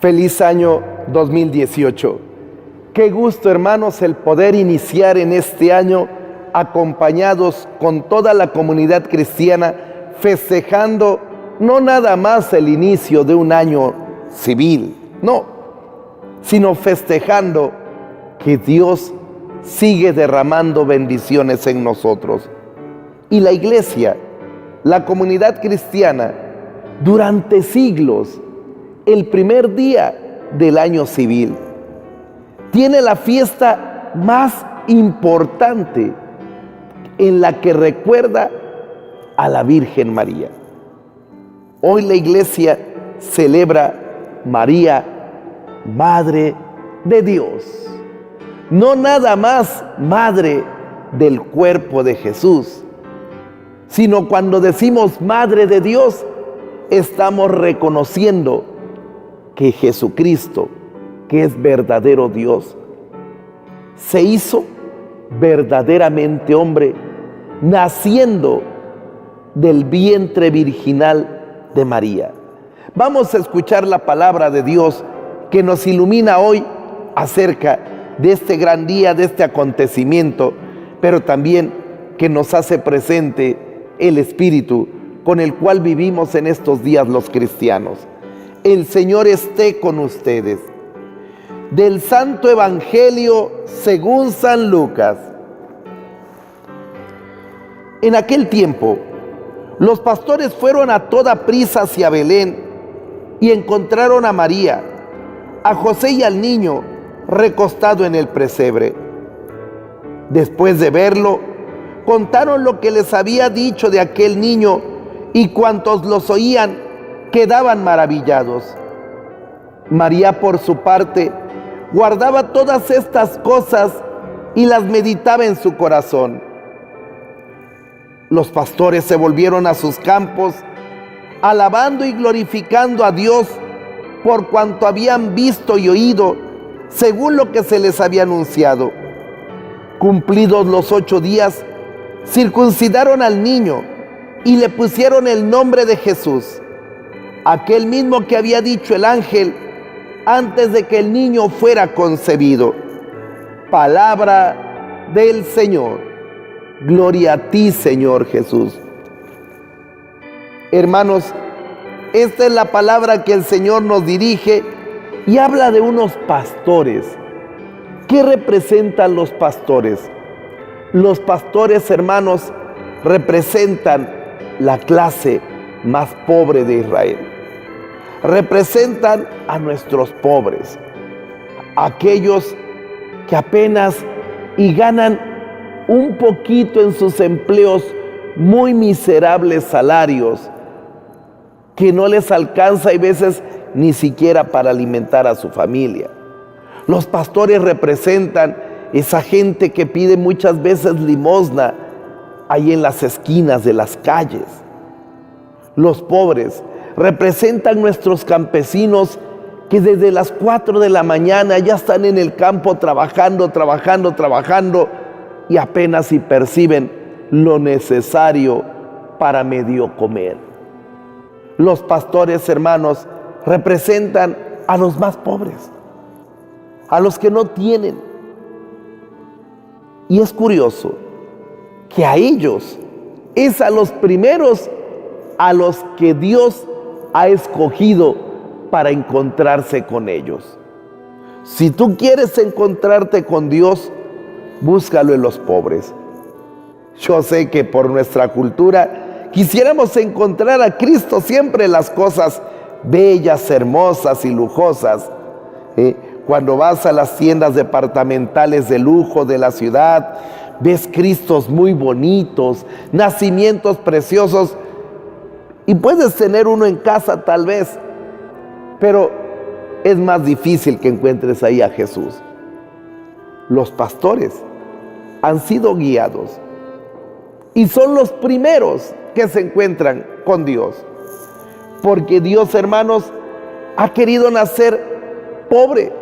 Feliz año 2018. Qué gusto, hermanos, el poder iniciar en este año acompañados con toda la comunidad cristiana, festejando no nada más el inicio de un año civil, no, sino festejando que Dios sigue derramando bendiciones en nosotros. Y la iglesia, la comunidad cristiana, durante siglos, el primer día del año civil, tiene la fiesta más importante en la que recuerda a la Virgen María. Hoy la iglesia celebra María, Madre de Dios. No nada más Madre del cuerpo de Jesús, sino cuando decimos Madre de Dios, estamos reconociendo que Jesucristo, que es verdadero Dios, se hizo verdaderamente hombre, naciendo del vientre virginal de María. Vamos a escuchar la palabra de Dios que nos ilumina hoy acerca de este gran día, de este acontecimiento, pero también que nos hace presente el Espíritu con el cual vivimos en estos días los cristianos. El Señor esté con ustedes. Del Santo Evangelio según San Lucas. En aquel tiempo, los pastores fueron a toda prisa hacia Belén y encontraron a María, a José y al niño recostado en el pesebre. Después de verlo, contaron lo que les había dicho de aquel niño, y cuantos los oían quedaban maravillados. María, por su parte, guardaba todas estas cosas y las meditaba en su corazón. Los pastores se volvieron a sus campos, alabando y glorificando a Dios por cuanto habían visto y oído, según lo que se les había anunciado. Cumplidos los 8 días, circuncidaron al niño y le pusieron el nombre de Jesús, aquel mismo que había dicho el ángel antes de que el niño fuera concebido. Palabra del Señor. Gloria a ti, Señor Jesús. Hermanos, esta es la palabra que el Señor nos dirige y habla de unos pastores. ¿Qué representan los pastores? Los pastores, hermanos, representan la clase más pobre de Israel. Representan a nuestros pobres, aquellos que apenas y ganan un poquito en sus empleos, muy miserables salarios, que no les alcanza y veces ni siquiera para alimentar a su familia. Los pastores representan esa gente que pide muchas veces limosna ahí en las esquinas de las calles. Los pobres representan nuestros campesinos que desde las 4 de la mañana ya están en el campo trabajando y apenas si perciben lo necesario para medio comer. Los pastores, hermanos, representan a los más pobres, a los que no tienen. Y es curioso que a ellos es a los primeros a los que Dios ha escogido para encontrarse con ellos. Si tú quieres encontrarte con Dios, búscalo en los pobres. Yo sé que por nuestra cultura quisiéramos encontrar a Cristo siempre en las cosas bellas, hermosas y lujosas. Cuando vas a las tiendas departamentales de lujo de la ciudad, ves Cristos muy bonitos, nacimientos preciosos, y puedes tener uno en casa tal vez, pero es más difícil que encuentres ahí a Jesús. Los pastores han sido guiados y son los primeros que se encuentran con Dios, porque Dios, hermanos, ha querido nacer pobre,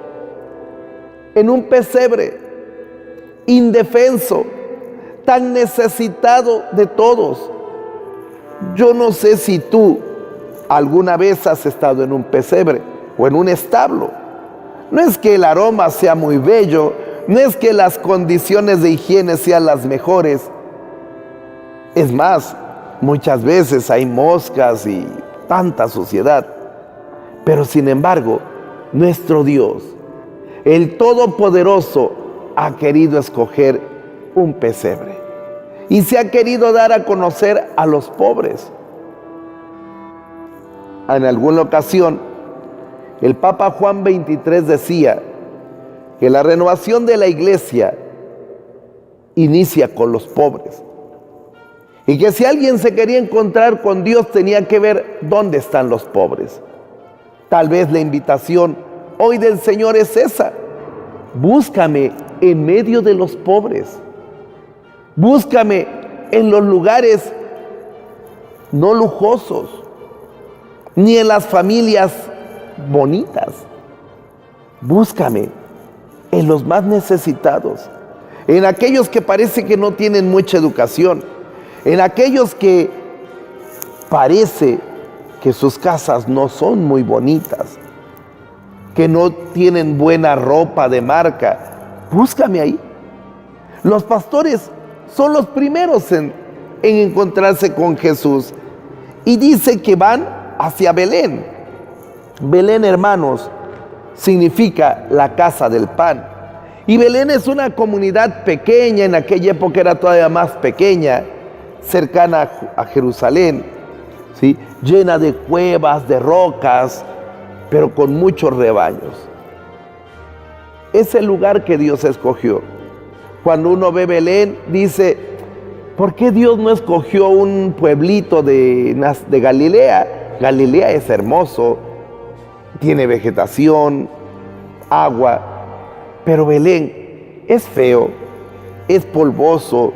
en un pesebre, indefenso, tan necesitado de todos. Yo no sé si tú alguna vez has estado en un pesebre. o en un establo. No es que el aroma sea muy bello, no es que las condiciones de higiene sean las mejores. Es más, muchas veces hay moscas y tanta suciedad. Pero sin embargo, nuestro Dios, el Todopoderoso, ha querido escoger un pesebre y se ha querido dar a conocer a los pobres. En alguna ocasión, el Papa Juan XXIII decía que la renovación de la iglesia inicia con los pobres y que si alguien se quería encontrar con Dios tenía que ver dónde están los pobres. Tal vez la invitación hoy del Señor es esa: búscame en medio de los pobres, búscame en los lugares no lujosos, ni en las familias bonitas. Búscame en los más necesitados, en aquellos que parece que no tienen mucha educación, en aquellos que parece que sus casas no son muy bonitas, que no tienen buena ropa de marca. Búscame ahí. Los pastores son los primeros en encontrarse con Jesús, y dice que van hacia Belén. Belén, hermanos, significa la casa del pan. Y Belén es una comunidad pequeña, en aquella época era todavía más pequeña, cercana a Jerusalén, ¿sí? Llena de cuevas, de rocas, pero con muchos rebaños. Es el lugar que Dios escogió. Cuando uno ve Belén, dice: ¿por qué Dios no escogió un pueblito de Galilea? Galilea es hermoso, tiene vegetación, agua, pero Belén es feo, es polvoso,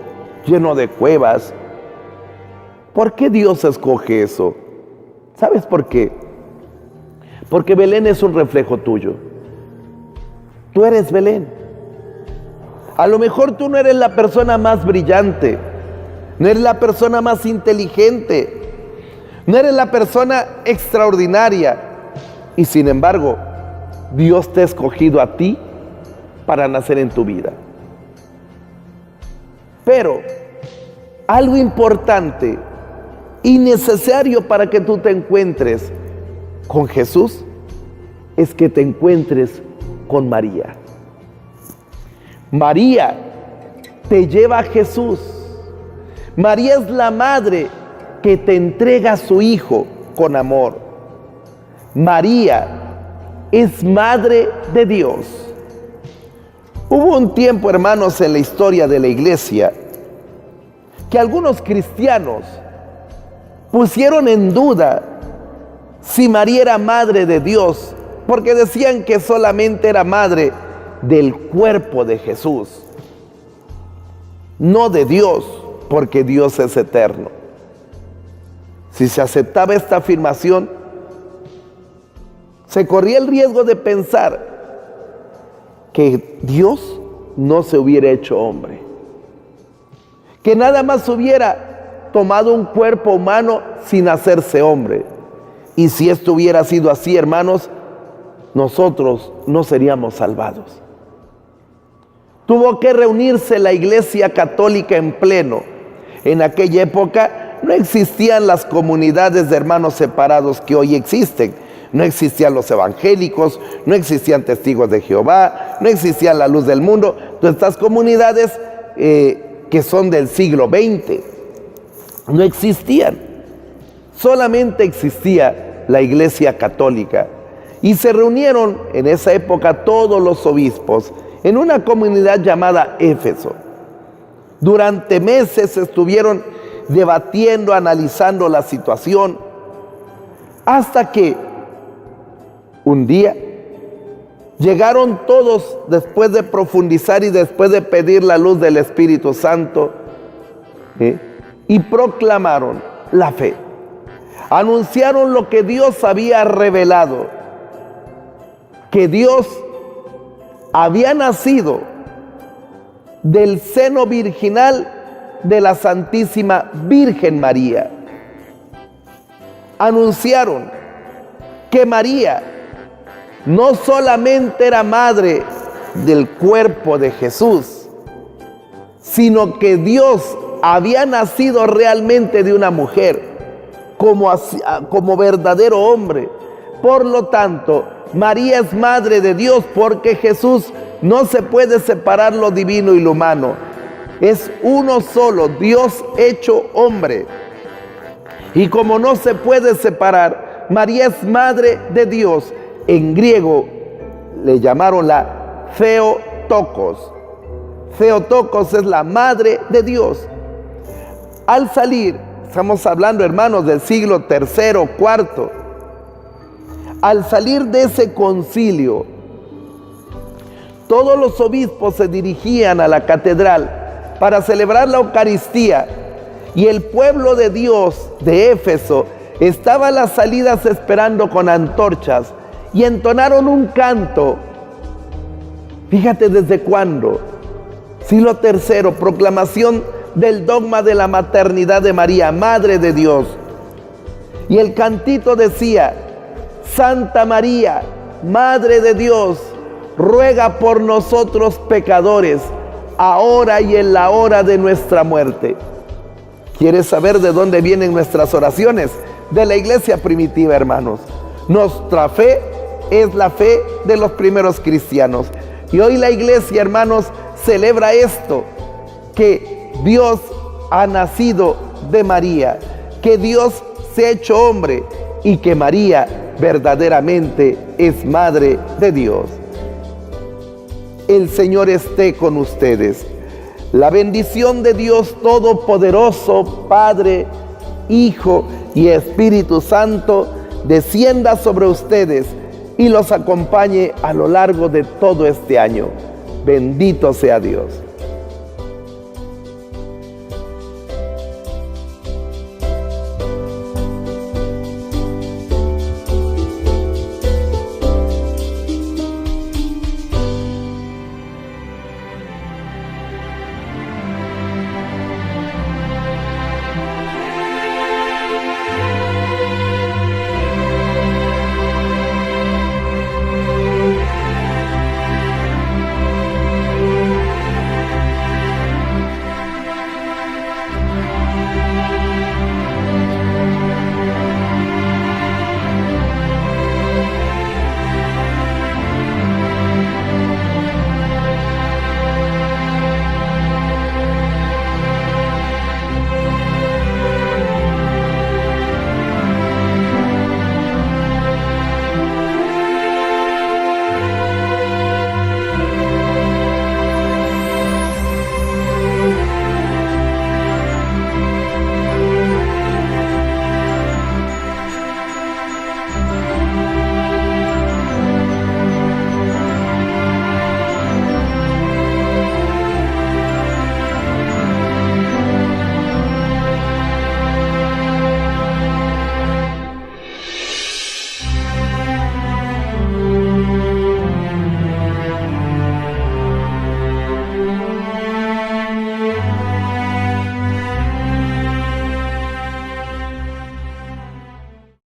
lleno de cuevas. ¿Por qué Dios escoge eso? ¿Sabes por qué? Porque Belén es un reflejo tuyo. Tú eres Belén. A lo mejor tú no eres la persona más brillante, no eres la persona más inteligente, no eres la persona extraordinaria, y sin embargo, Dios te ha escogido a ti para nacer en tu vida. Pero algo importante y necesario para que tú te encuentres con Jesús es que te encuentres con María. María te lleva a Jesús. María es la madre que te entrega a su hijo con amor. María es madre de Dios. Hubo un tiempo, hermanos, en la historia de la iglesia que algunos cristianos pusieron en duda si María era madre de Dios, porque decían que solamente era madre del cuerpo de Jesús, no de Dios, porque Dios es eterno. Si se aceptaba esta afirmación, se corría el riesgo de pensar que Dios no se hubiera hecho hombre, que nada más hubiera tomado un cuerpo humano sin hacerse hombre. Y si esto hubiera sido así, hermanos, nosotros no seríamos salvados. Tuvo que reunirse la Iglesia Católica en pleno. En aquella época no existían las comunidades de hermanos separados que hoy existen. No existían los evangélicos, no existían testigos de Jehová, no existían la luz del mundo. Todas estas comunidades que son del siglo XX no existían. Solamente existía la Iglesia Católica. Y se reunieron en esa época todos los obispos en una comunidad llamada Éfeso. Durante meses estuvieron debatiendo, analizando la situación, hasta que un día llegaron todos, después de profundizar y después de pedir la luz del Espíritu Santo, y proclamaron la fe. Anunciaron lo que Dios había revelado, que Dios había nacido del seno virginal de la Santísima Virgen María. Anunciaron que María no solamente era madre del cuerpo de Jesús, sino que Dios había nacido realmente de una mujer como verdadero hombre. Por lo tanto, María es madre de Dios, porque Jesús no se puede separar lo divino y lo humano. Es uno solo, Dios hecho hombre. Y como no se puede separar, María es madre de Dios. En griego le llamaron la Theotokos. Theotokos es la madre de Dios. Al salir, estamos hablando, hermanos, del siglo III, IV. Al salir de ese concilio, todos los obispos se dirigían a la catedral para celebrar la Eucaristía, y el pueblo de Dios de Éfeso estaba a las salidas esperando con antorchas, y entonaron un canto. Fíjate desde cuándo. Siglo III, proclamación del dogma de la maternidad de María, Madre de Dios. Y el cantito decía: Santa María, Madre de Dios, ruega por nosotros pecadores, ahora y en la hora de nuestra muerte. ¿Quieres saber de dónde vienen nuestras oraciones? De la iglesia primitiva, hermanos. Nuestra fe es la fe de los primeros cristianos. Y hoy la iglesia, hermanos, celebra esto, que Dios ha nacido de María, que Dios se ha hecho hombre y que María verdaderamente es madre de Dios. El Señor esté con ustedes. La bendición de Dios Todopoderoso, Padre, Hijo y Espíritu Santo, descienda sobre ustedes y los acompañe a lo largo de todo este año. Bendito sea Dios.